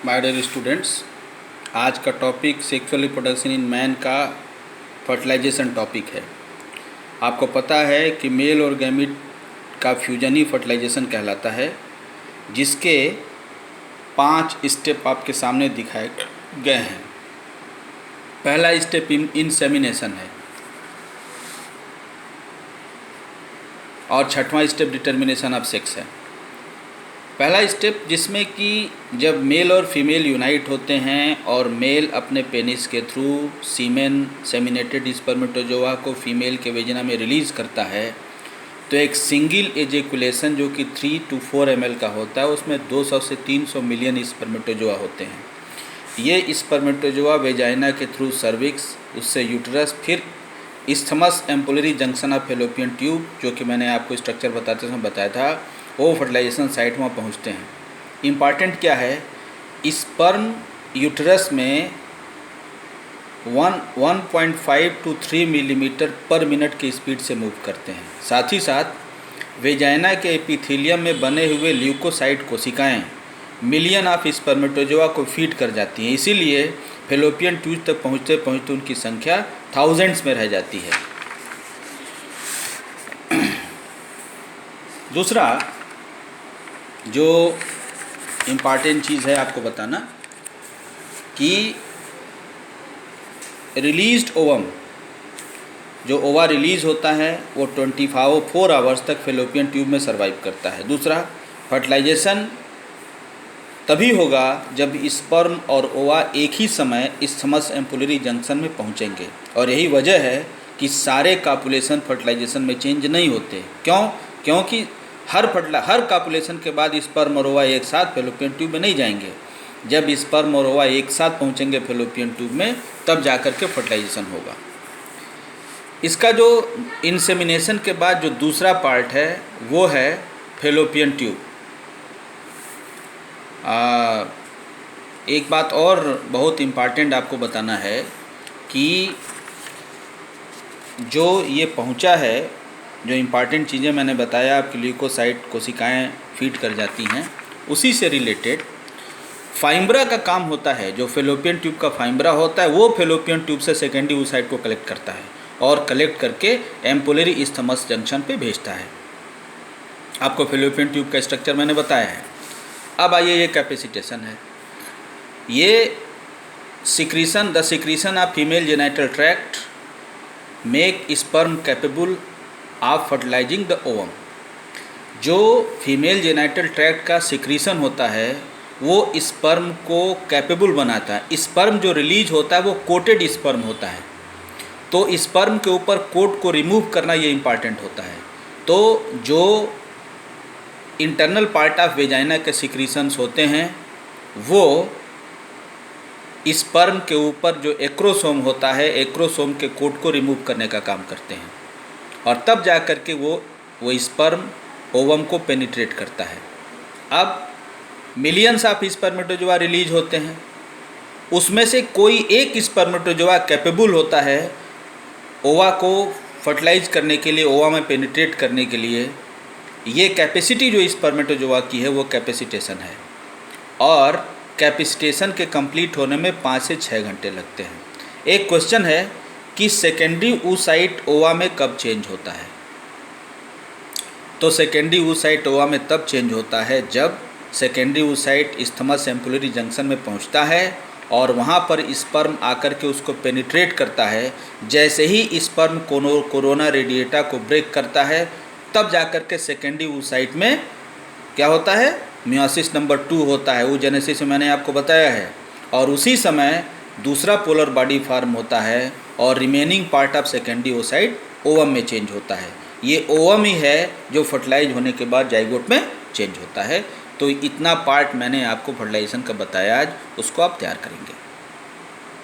My dear students, आज का topic sexual reproduction in man का फर्टिलाइजेशन टॉपिक है। आपको पता है कि मेल और गैमीट का फ्यूजन ही फर्टिलाइजेशन कहलाता है, जिसके 5 स्टेप आपके सामने दिखाए गए हैं। पहला स्टेप इंसेमिनेशन है और 6वां स्टेप डिटर्मिनेशन ऑफ सेक्स है। पहला स्टेप जिसमें कि जब मेल और फीमेल यूनाइट होते हैं और मेल अपने पेनिस के थ्रू सीमेन सेमिनेटेड स्पर्मेटोजोआ को फीमेल के वेजिना में रिलीज़ करता है, तो एक सिंगल एजेकुलेशन जो कि 3 to 4 ml का होता है, उसमें 200 से 300 मिलियन स्पर्मेटोजोआ होते हैं। ये स्पर्मेटोजोआ वेजाइना के थ्रू सर्विक्स, उससे यूटरस, फिर isthmus ampullary junction of fallopian tube, जो कि मैंने आपको स्ट्रक्चर बताते समय बताया था, वो फर्टिलाइजेशन साइट वहाँ पहुँचते हैं। इम्पॉर्टेंट क्या है, स्पर्म यूटरस में 1.5 to 3 मिलीमीटर पर मिनट की स्पीड से मूव करते हैं। साथ ही साथ वेजाइना के एपिथेलियम में बने हुए ल्यूकोसाइट कोशिकाएं मिलियन ऑफ स्पर्मेटोजोआ को फीड कर जाती हैं। इसीलिए फैलोपियन ट्यूब तक पहुँचते पहुँचते उनकी संख्या थाउजेंड्स में रह जाती है। दूसरा जो इम्पॉर्टेंट चीज़ है आपको बताना कि रिलीज्ड ओवम, जो ओवा रिलीज़ होता है वो 24 आवर्स तक फैलोपियन ट्यूब में सर्वाइव करता है। दूसरा, फर्टिलाइजेशन तभी होगा जब स्पर्म और ओवा एक ही समय इस्थमस एम्पुलरी जंक्शन में पहुंचेंगे, और यही वजह है कि सारे कापुलेशन फर्टिलाइजेशन में चेंज नहीं होते। क्योंकि हर कापुलेशन के बाद स्पर्म और ओवा एक साथ फैलोपियन ट्यूब में नहीं जाएंगे। जब स्पर्म और ओवा एक साथ पहुंचेंगे फैलोपियन ट्यूब में, तब जाकर के फर्टिलाइजेशन होगा। इसका जो इंसेमिनेशन के बाद जो दूसरा पार्ट है वो है फैलोपियन ट्यूब। एक बात और बहुत इम्पॉर्टेंट आपको बताना है कि जो ये पहुंचा है, जो इम्पॉर्टेंट चीज़ें मैंने बताया, आपकी ल्यूकोसाइट कोशिकाएं फीड कर जाती हैं, उसी से रिलेटेड फाइम्ब्रा का काम होता है। जो फैलोपियन ट्यूब का फाइम्ब्रा होता है वो फैलोपियन ट्यूब से सेकेंडरी oocyte को कलेक्ट करता है और कलेक्ट करके एम्पुलरी इस्थमस जंक्शन पे भेजता है। आपको फैलोपियन ट्यूब का स्ट्रक्चर मैंने बताया है। अब आइए, ये कैपेसिटेशन है। ये the secretion of female genital tract make sperm capable of fertilising the ovum. जो फीमेल जेनिटल ट्रैक्ट का सिक्रीशन होता है वो स्पर्म को कैपेबल बनाता है। स्पर्म जो रिलीज होता है वो कोटेड स्पर्म होता है, तो स्पर्म के ऊपर कोट को रिमूव करना ये इम्पॉर्टेंट होता है। तो जो इंटरनल पार्ट ऑफ वेजाइना के सिक्रीशंस होते हैं वो स्पर्म के ऊपर जो एक्रोसोम होता है, एक्रोसोम के कोट को रिमूव करने का काम करते हैं, और तब जा कर के वो स्पर्म ओवम को पेनिट्रेट करता है। अब मिलियंस ऑफ स्पर्मेटोजोआ रिलीज होते हैं, उसमें से कोई एक स्पर्मेटोजोआ कैपेबल होता है ओवा को फर्टिलाइज करने के लिए, ओवा में पेनिट्रेट करने के लिए। ये कैपेसिटी जो स्पर्मेटोजोआ की है वो कैपेसिटेशन है, और कैपेसिटेशन के कंप्लीट होने में 5 से 6 घंटे लगते हैं। एक क्वेश्चन है कि सेकेंडरी oocyte ओवा में कब चेंज होता है। तो सेकेंडरी oocyte ओवा में तब चेंज होता है जब secondary oocyte isthmus ampullary junction में पहुंचता है और वहां पर स्पर्म आकर के उसको पेनिट्रेट करता है। जैसे ही स्पर्म कोरोना रेडिएटा को ब्रेक करता है, तब जाकर के सेकेंडरी oocyte में क्या होता है, मियोसिस नंबर 2 होता है। oogenesis में मैंने आपको बताया है, और उसी समय दूसरा पोलर बॉडी फॉर्म होता है और remaining part of secondary oocyte ovum में चेंज होता है। ये ओवम ही है जो फर्टिलाइज होने के बाद जाइगोट में चेंज होता है। तो इतना पार्ट मैंने आपको फर्टिलाइजेशन का बताया आज, उसको आप तैयार करेंगे।